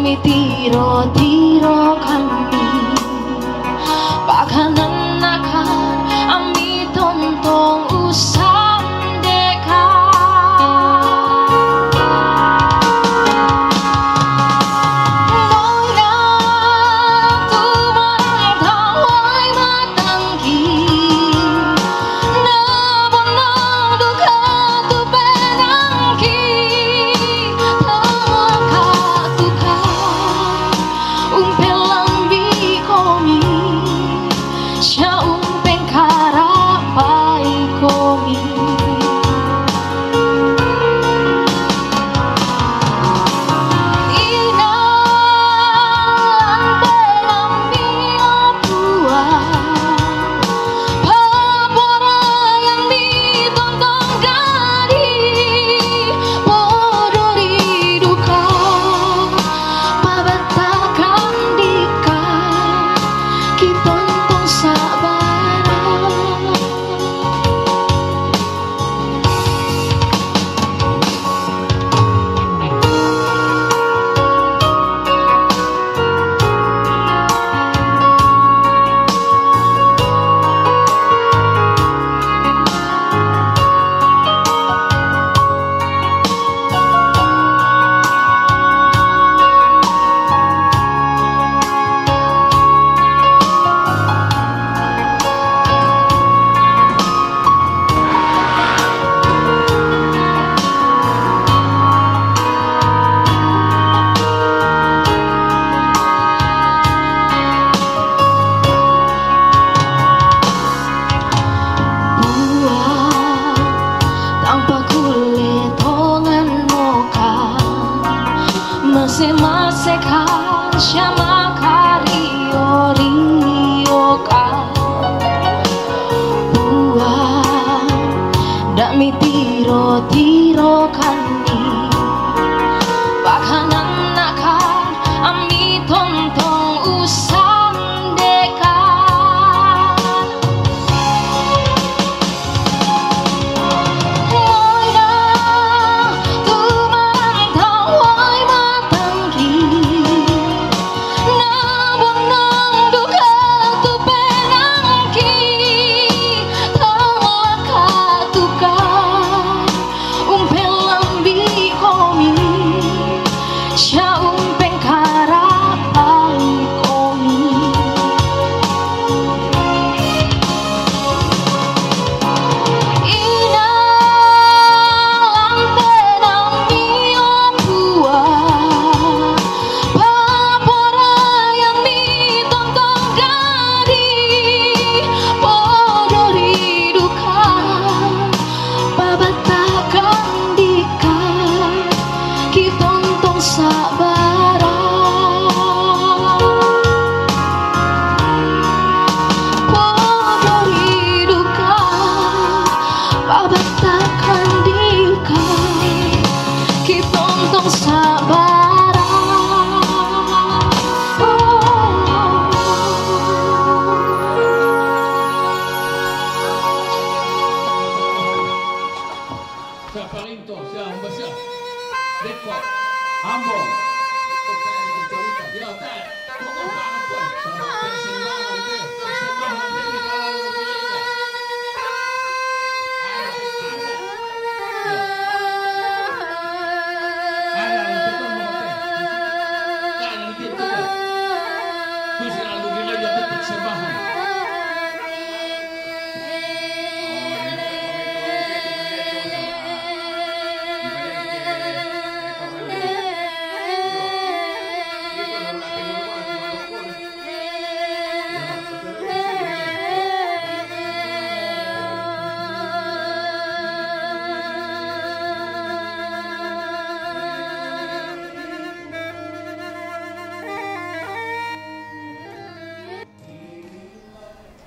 Dami tiro-tiro kami Bakanan akan ami tontong usam deka Noina tu marang tawai matangki Nabonang duka tu penangki Masek-masek syama kario-rio ka buah dami tiro-tiro kani bakanan akan ami tontong usam deka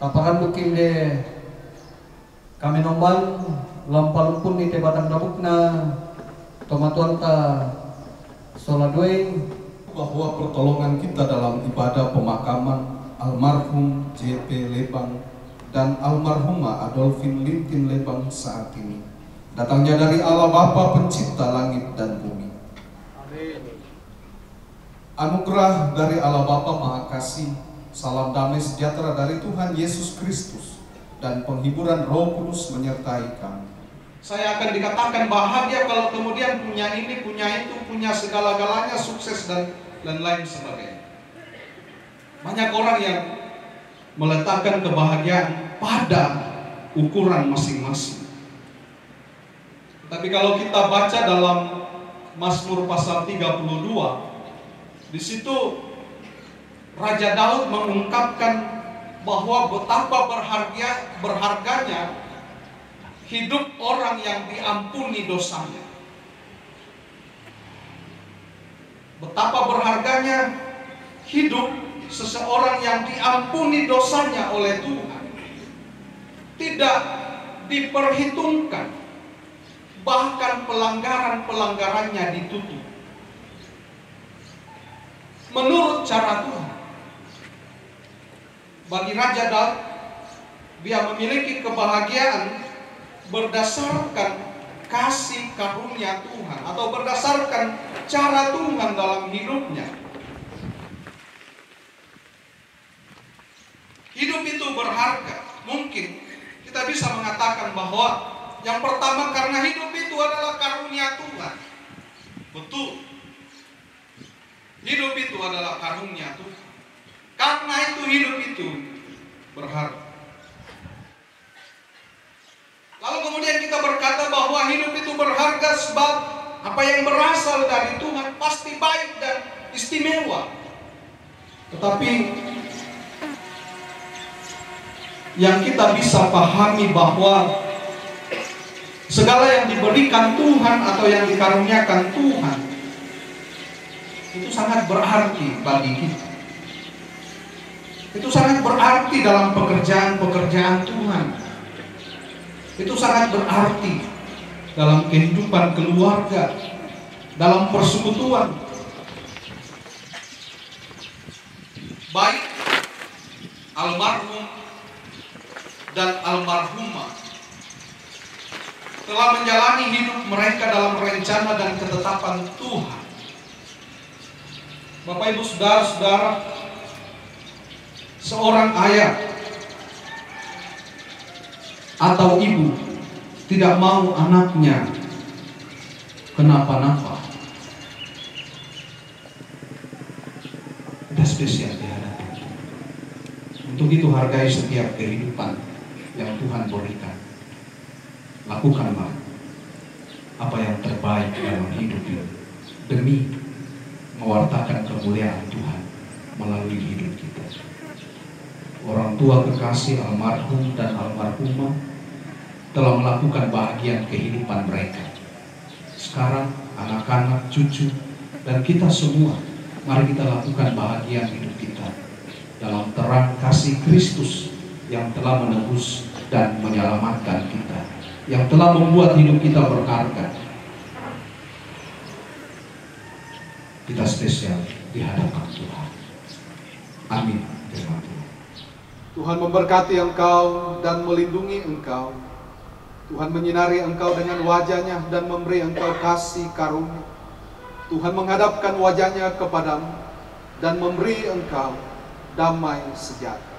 Tapakan mungkin de kami nombal lampalumpun di batang dabuk na tomatuan ta soladwe bahwa pertolongan kita dalam ibadah pemakaman almarhum JP Lebang dan almarhumah Adolfin Lintin Lebang saat ini datangnya dari Allah Bapa pencipta langit dan bumi. Anugerah dari Allah Bapa Maha Kasih, salam damai sejahtera dari Tuhan Yesus Kristus, dan penghiburan Roh Kudus menyertai kami. Saya akan dikatakan bahagia kalau kemudian punya ini, punya itu, punya segala-galanya, sukses dan lain sebagainya. Banyak orang yang meletakkan kebahagiaan pada ukuran masing-masing. Tapi kalau kita baca dalam Mazmur pasal 32, di situ Raja Daud mengungkapkan bahwa betapa berharganya hidup orang yang diampuni dosanya. Betapa berharganya hidup seseorang yang diampuni dosanya oleh Tuhan. Tidak diperhitungkan, bahkan pelanggaran-pelanggarannya ditutup. Menurut cara Tuhan, bagi Raja Daud, dia memiliki kebahagiaan berdasarkan kasih karunia Tuhan, atau berdasarkan cara Tuhan dalam hidupnya. Hidup itu berharga. Mungkin kita bisa mengatakan bahwa yang pertama, karena hidup itu adalah karunia Tuhan. Betul. Hidup itu adalah karunia Tuhan. Karena itu hidup itu berharga. Lalu kemudian kita berkata bahwa hidup itu berharga sebab apa yang berasal dari Tuhan pasti baik dan istimewa. Tetapi yang kita bisa pahami bahwa segala yang diberikan Tuhan atau yang dikaruniakan Tuhan itu sangat berarti bagi kita. Itu sangat berarti dalam pekerjaan-pekerjaan Tuhan. Itu sangat berarti dalam kehidupan keluarga, dalam persekutuan. Baik almarhum dan almarhumah telah menjalani hidup mereka dalam rencana dan ketetapan Tuhan. Bapak Ibu Saudara-saudara, seorang ayah atau ibu tidak mau anaknya kenapa-napa. Kita spesial di hadapan. Untuk itu hargai setiap kehidupan yang Tuhan berikan. Lakukanlah apa yang terbaik dalam hidup ini demi mewartakan kemuliaan Tuhan melalui hidup kita. Orang tua kekasih almarhum dan almarhumah telah melakukan bahagian kehidupan mereka. Sekarang anak-anak, cucu, dan kita semua, mari kita lakukan bahagian hidup kita dalam terang kasih Kristus yang telah menebus dan menyelamatkan kita, yang telah membuat hidup kita berharga. Kita spesial di hadapan Tuhan. Amin. Terima Tuhan. Tuhan memberkati engkau dan melindungi engkau. Tuhan menyinari engkau dengan wajahnya dan memberi engkau kasih karunia. Tuhan menghadapkan wajahnya kepadamu dan memberi engkau damai sejahtera.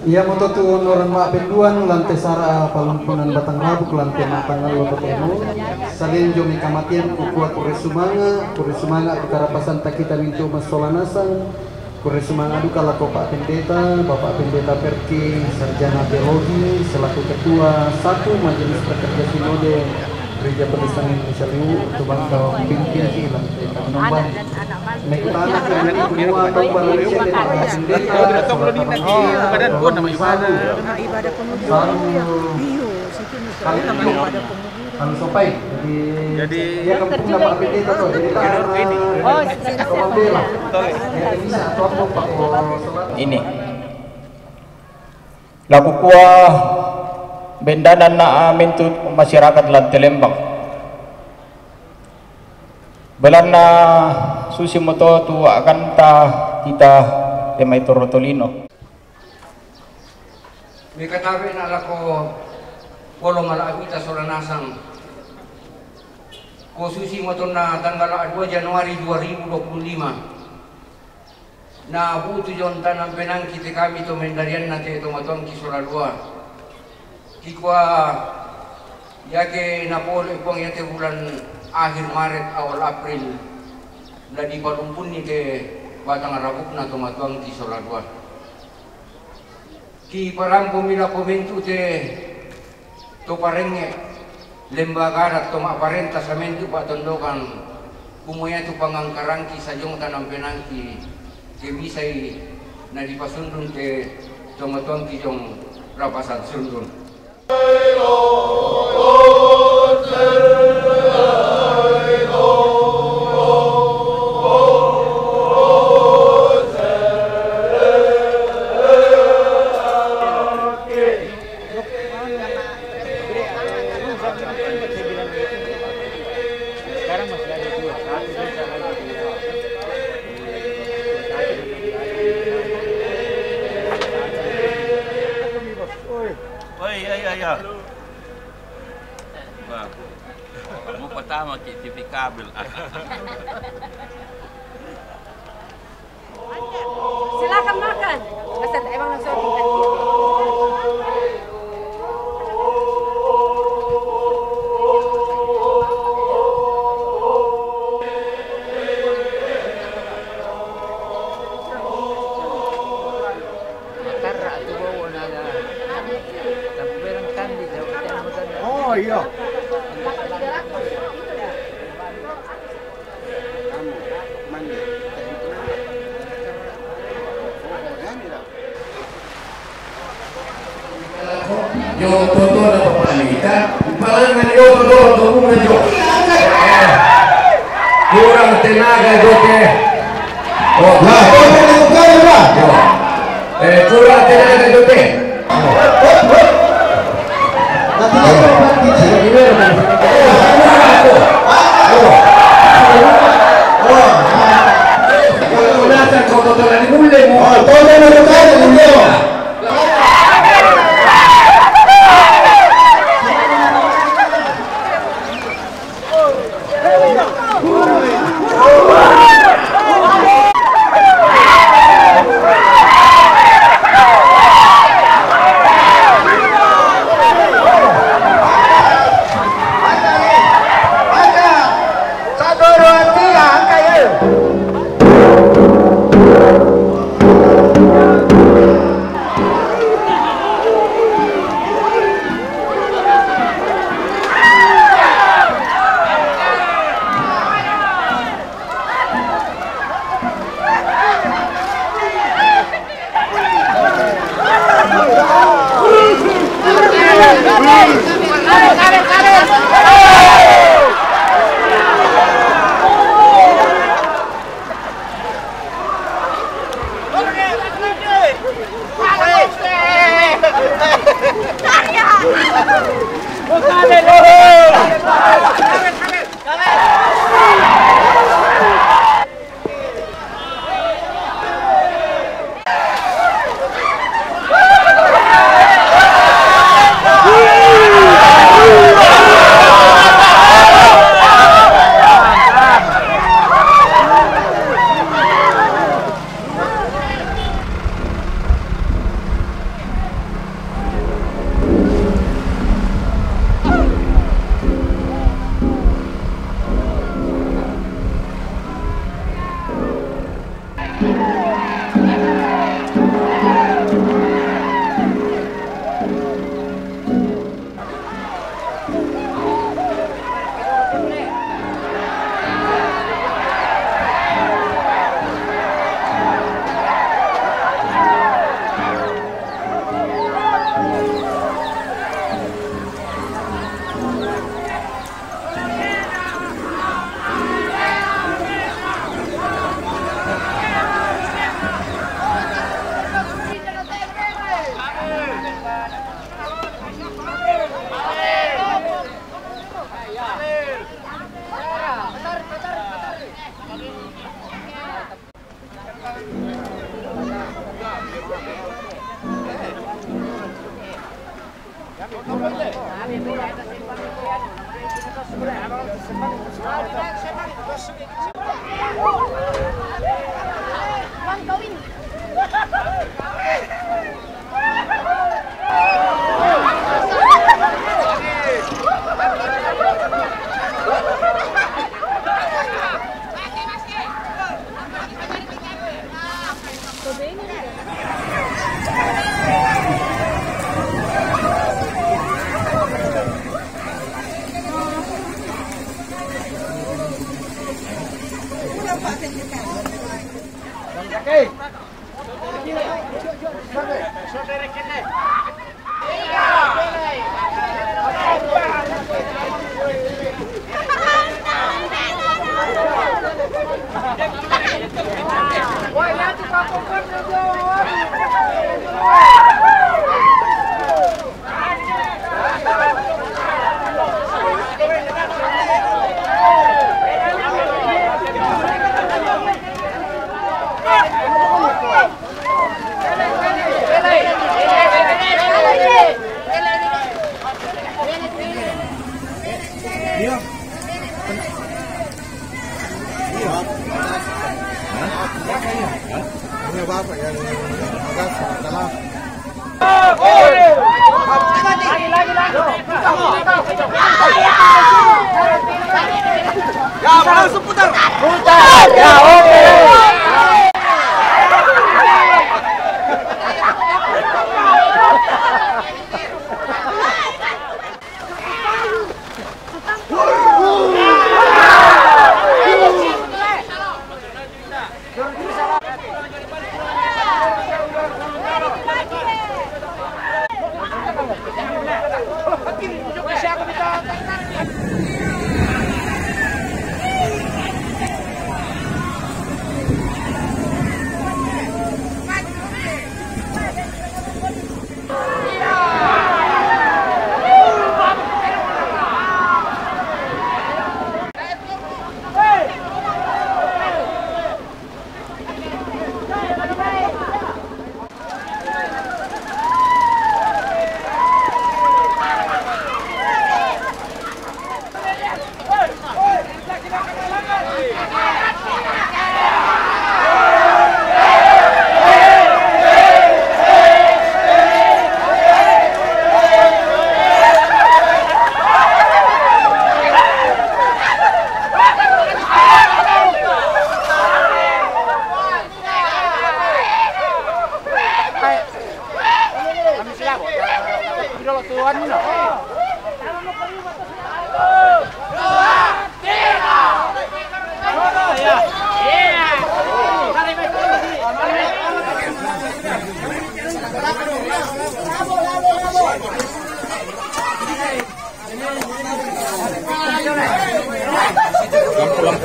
Ia mototu noran mak penduan lantai sara palumpunan batang labuk lantai matangal lotot emu salin jomi kamatian kukuat kuresumanga karapasan takita wintu masolanasan kuresumanga duka lako Pak Bapak Pendeta Perki sarjana teologi selaku ketua 1 Majelis Pekerja Sinode Gereja Protestan Indonesia Liu untuk bangsa pimpin di lantai Kanomban. Naik tanah yang semua tahu Malaysia dan pendeta. Badan pun nama ibadah. Ibadah pemuda. Kalau sopai, jadi dia kampung nama pendeta tuh, jadi tak ini. Oh, bela. Bisa atau apa Pak? Ini. Laku kuah bendanan na amin tu masyarakat Lantai Lembang. Belana susi moto tu akan ta kita temai torotolino. Mikatabi na lako polo malakita soranasang ko susi moto na tanggal 2 Januari 2025 na butu yon tanang penang kita kami to mendarian nate to matong kisolalua kikwa yake napole pong yake bulan akhir Maret awal April na di palumpun ni ke batang arabuk na to matong kisolalua ki parang pumila komentu te to parenge lembaga at to aparenta sa mentu patondokan kumuya to pangangkarang ki sa jong tanang penang ki bisay na dipasundon ke tumatong ki jong rapasan sundon. Kamu pertama ke TV kabel. Silakan makan. Masa emang langsung Oh iya. Yo todo na papanita, palangan yo todo mo yo. Kurang tenaga yo ke. Oh, nah, kurang tenaga yo ke.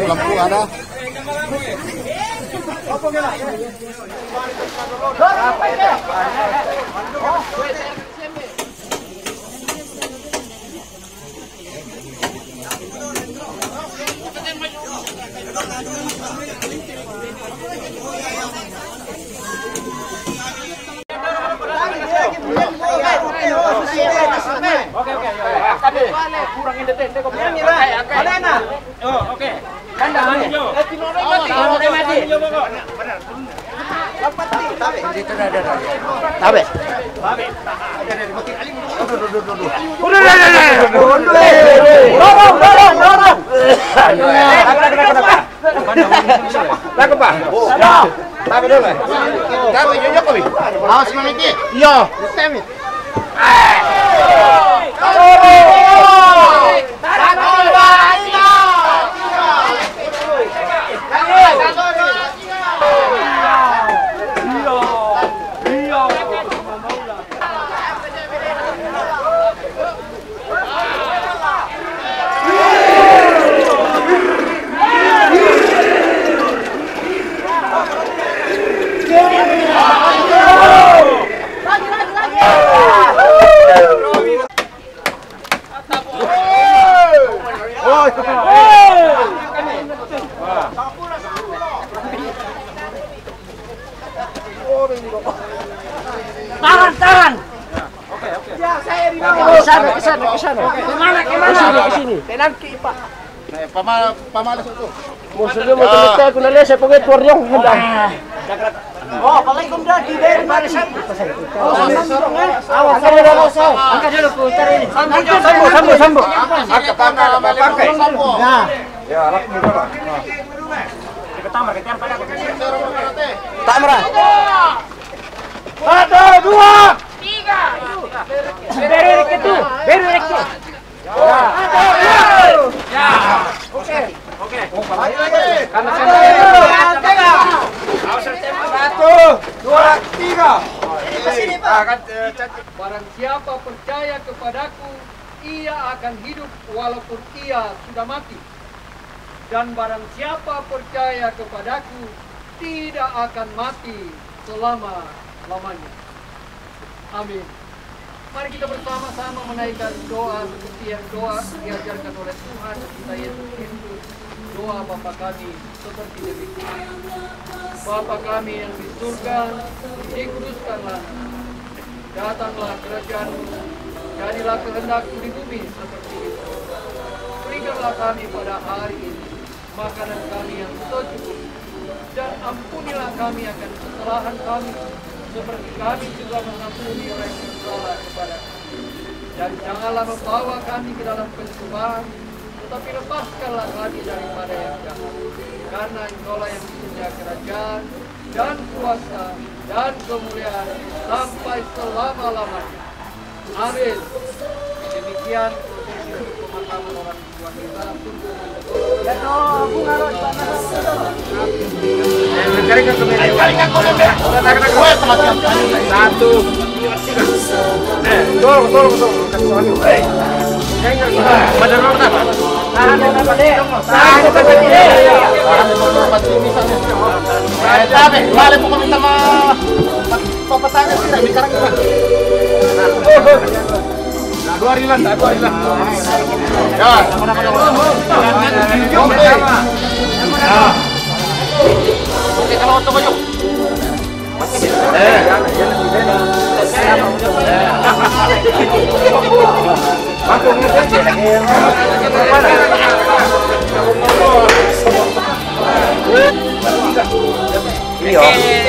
Lampu ada. Oke. Kurang independen kok. Oke. Kandang mati. Tabe. Tahan. Oke. Ya, saya di bawah. Ke sana. Kemana? Ke sini. Tenan ki, Pak. pamalas itu. Musuhnya mau tumita ko na le sa pagit waryong handa. Oh, palay kong dati din. Barisan. Awas ka na sa. Angka dulu ko tarin. Sambo. Pakai. Nah. Ya, alat muda lah. Ketamar ketian pada. Tamra. 1, 2, 3. Berik itu. Ya. Oke. Karena Satu, dua, tiga. Barang siapa percaya kepadaku, ia akan hidup walaupun ia sudah mati. Dan barang siapa percaya kepadaku, tidak akan mati selama-lamanya. Amin. Mari kita bersama-sama menaikkan doa seperti yang doa diajarkan oleh Tuhan kita Yesus Kristus. Doa Bapa kami seperti demikian. Bapa kami yang di surga, dikuduskanlah nama. Datanglah kerajaan-Mu, jadilah kehendak-Mu di bumi seperti di surga. Berikanlah kami pada hari ini makanan kami yang secukupnya, dan ampunilah kami akan kesalahan kami, seperti kami juga mengampuni orang yang bersalah kepada kami. Dan janganlah membawa kami ke dalam pencobaan, tetapi lepaskanlah kami daripada yang jahat. Karena Engkaulah yang punya kerajaan dan kuasa dan kemuliaan sampai selama-lamanya. Amin. Demikian prosesi untuk pemakaman orang tua kita.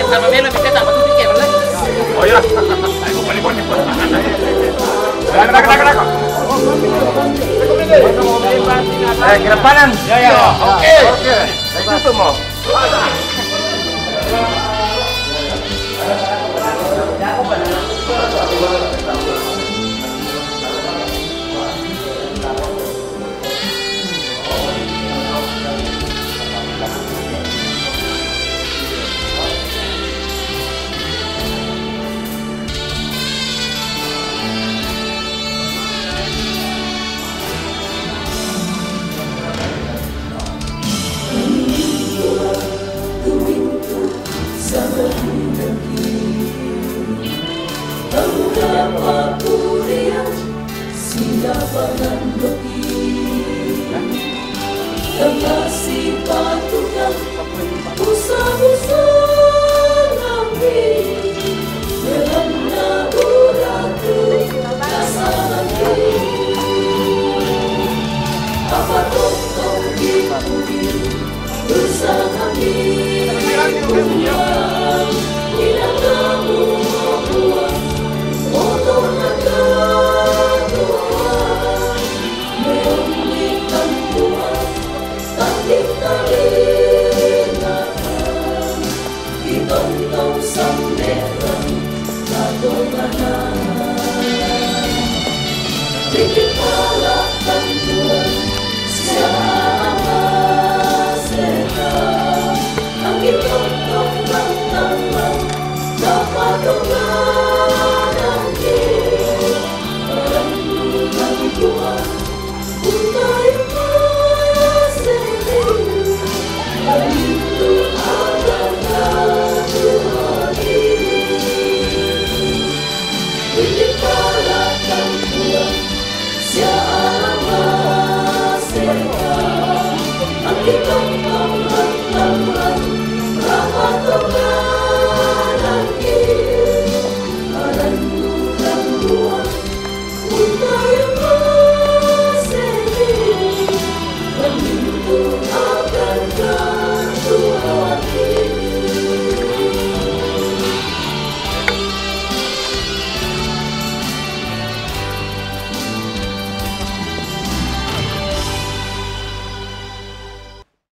Sama Melo bisa tak betul sikit boleh? Oh ya. Ayo balik. Kira panan. Ya. Oke. Itu semua. Bersama kami